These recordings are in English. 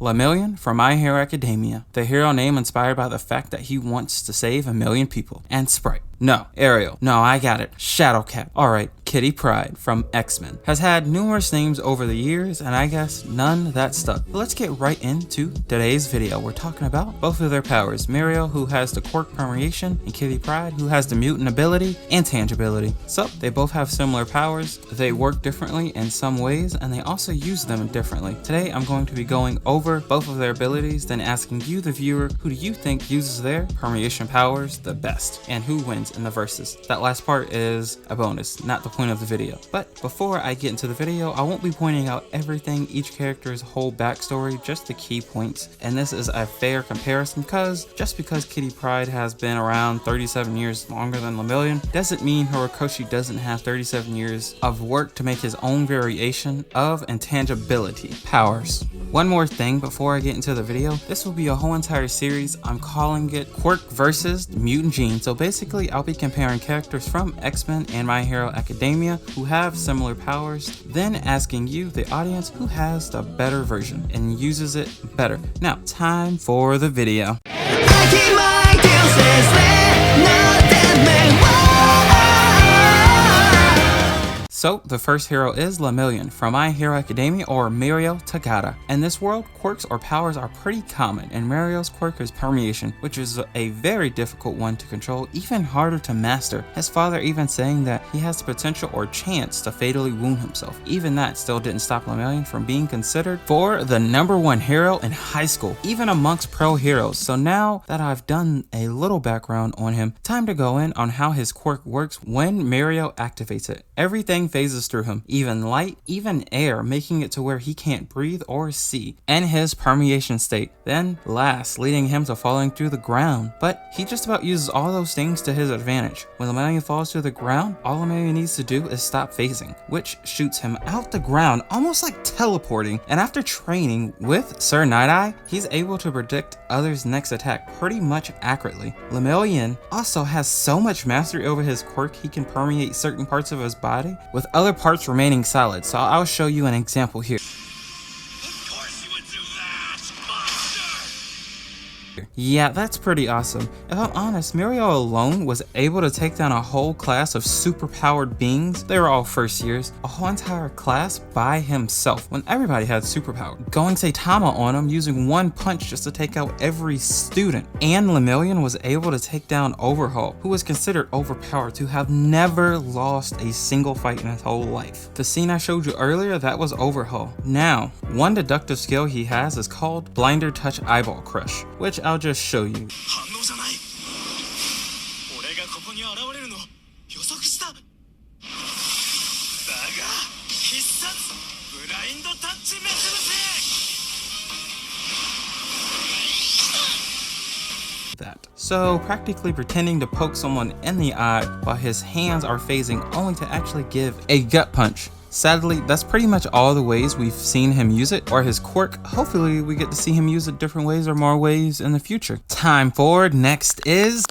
Lemillion from My Hero Academia. The hero name inspired by the fact that he wants to save 1 million people. And Sprite. No, Ariel. No, I got it. Shadowcat. Alright, Kitty Pryde from Xmen. Has had numerous names over the years, and I guess none that stuck. But let's get right into today's video. We're talking about both of their powers. Mirio, who has the Quirk permeation, and Kitty Pryde, who has the mutant ability, intangibility. So, they both have similar powers. They work differently in some ways, and they also use them differently. Today, I'm going to be going over both of their abilities, then asking you, the viewer, who do you think uses their permeation powers the best, and who wins in the verses. That last part is a bonus, not the point of the video. But before I get into the video, I won't be pointing out everything, each character's whole backstory, just the key points. And this is a fair comparison because just because Kitty Pryde has been around 37 years longer than Lemillion doesn't mean Horikoshi doesn't have 37 years of work to make his own variation of intangibility powers. One more thing before I get into the video, this will be a whole entire series. I'm calling it Quirk versus Mutant Gene. So basically I'll be comparing characters from X-Men and My Hero Academia who have similar powers, then asking you, the audience, who has the better version and uses it better. Now, time for the video. So, the first hero is Lemillion from My Hero Academia, or Mirio Tagata. In this world, quirks or powers are pretty common, and Mirio's quirk is permeation, which is a very difficult one to control, even harder to master. His father even saying that he has the potential or chance to fatally wound himself. Even that still didn't stop Lemillion from being considered for the #1 hero in high school, even amongst pro heroes. So now that I've done a little background on him, time to go in on how his quirk works when Mirio activates it. Everything phases through him, even light, even air, making it to where he can't breathe or see, and his permeation state. Then last, leading him to falling through the ground. But he just about uses all those things to his advantage. When Lemillion falls to the ground, all Lemillion needs to do is stop phasing, which shoots him out the ground, almost like teleporting. And after training with Sir Night-Eye, he's able to predict others' next attack pretty much accurately. Lemillion also has so much mastery over his quirk, he can permeate certain parts of his body with other parts remaining solid. So I'll show you an example here. Yeah, that's pretty awesome. If I'm honest, Mirio alone was able to take down a whole class of superpowered beings. They were all first years, a whole entire class by himself when everybody had superpower. Going Saitama on him using one punch just to take out every student. And Lemillion was able to take down Overhaul, who was considered overpowered to have never lost a single fight in his whole life. The scene I showed you earlier, that was Overhaul. Now, one deductive skill he has is called Blinder Touch Eyeball Crush, which I'll just show you. That. So practically pretending to poke someone in the eye while his hands are phasing only to actually give a gut punch. Sadly, that's pretty much all the ways we've seen him use it, or his quirk. Hopefully we get to see him use it different ways or more ways in the future. Time forward, next is...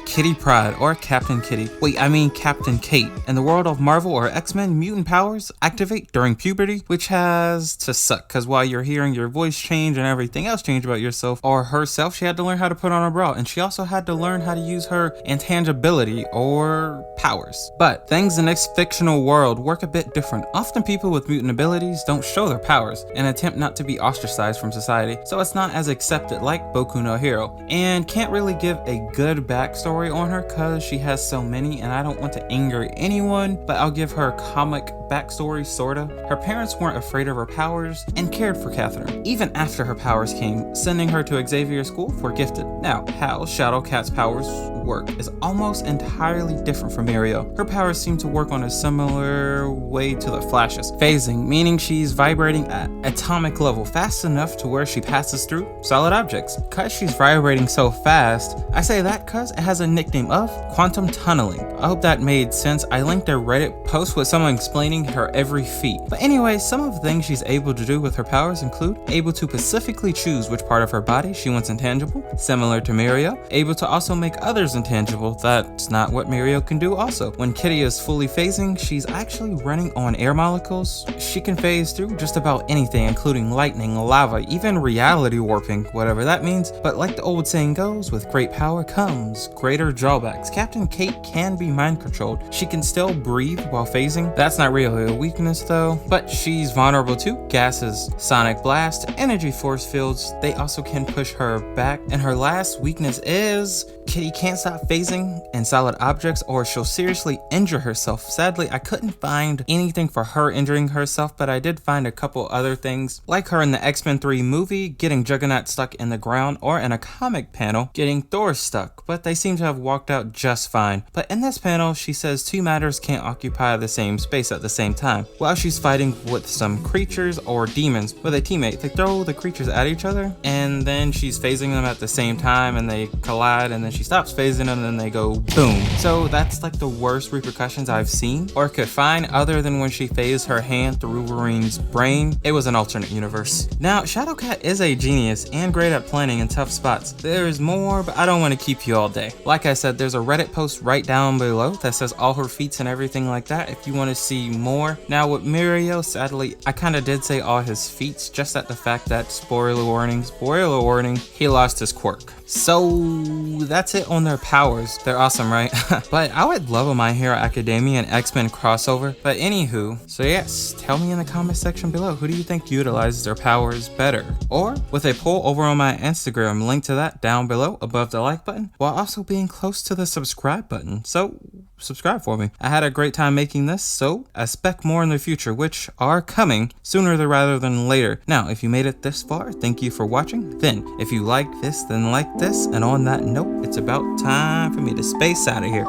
Kitty Pryde, or Captain Kitty. Wait, I mean Captain Kate. In the world of Marvel or X-Men, mutant powers activate during puberty, which has to suck, because while you're hearing your voice change and everything else change about yourself or herself, she had to learn how to put on a bra, and she also had to learn how to use her intangibility or powers. But things in this fictional world work a bit different. Often people with mutant abilities don't show their powers and attempt not to be ostracized from society, so it's not as accepted like Boku no Hero, and can't really give a good backstory on her because she has so many, and I don't want to anger anyone, but I'll give her a comic backstory, sorta. Her parents weren't afraid of her powers and cared for Catherine, even after her powers came, sending her to Xavier School for Gifted. Now, how Shadowcat's powers work is almost entirely different from Mirio. Her powers seem to work on a similar way to the Flash's. Phasing, meaning she's vibrating at atomic level fast enough to where she passes through solid objects. Cause she's vibrating so fast, I say that cause it has a nickname of quantum tunneling. I hope that made sense. I linked a Reddit post with someone explaining her every feat. But anyway, some of the things she's able to do with her powers include able to specifically choose which part of her body she wants intangible, similar to Mirio, able to also make others intangible. That's not what Mirio can do also. When Kitty is fully phasing, she's actually running on air molecules. She can phase through just about anything, including lightning, lava, even reality warping, whatever that means. But like the old saying goes, with great power comes greater drawbacks. Captain Kate can be mind controlled. She can still breathe while phasing. That's not really a weakness though, but she's vulnerable to gases, sonic blast, energy force fields. They also can push her back. And her last weakness is Kitty can't stop phasing in solid objects or she'll seriously injure herself. Sadly, I couldn't find anything for her injuring herself, but I did find a couple other things, like her in the X-Men 3 movie getting Juggernaut stuck in the ground, or in a comic panel getting Thor stuck, but they seem to have walked out just fine. But in this panel, she says two matters can't occupy the same space at the same time. While she's fighting with some creatures or demons with a teammate, they throw the creatures at each other, and then she's phasing them at the same time and they collide, and then she stops phasing them and then they go boom. So that's like the worst repercussions I've seen or could find, other than when she phased her hand through Wolverine's brain. It was an alternate universe. Now, Shadowcat is a genius and great at planning in tough spots. There's more, but I don't want to keep you all day. Like I said, there's a Reddit post right down below that says all her feats and everything like that if you want to see more. Now with Mirio, sadly, I kind of did say all his feats, just at the fact that, spoiler warning, he lost his quirk. So that's it on their powers. They're awesome, right? But I would love a My Hero Academia and X-Men crossover. But anywho, so yes, tell me in the comment section below, who do you think utilizes their powers better? Or with a poll over on my Instagram, link to that down below above the like button, while also being close to the subscribe button. So subscribe for me. I had a great time making this, so I expect more in the future, which are coming sooner rather than later. Now, if you made it this far, thank you for watching. Then, if you like this, then like this. And on that note, it's about time for me to space out of here.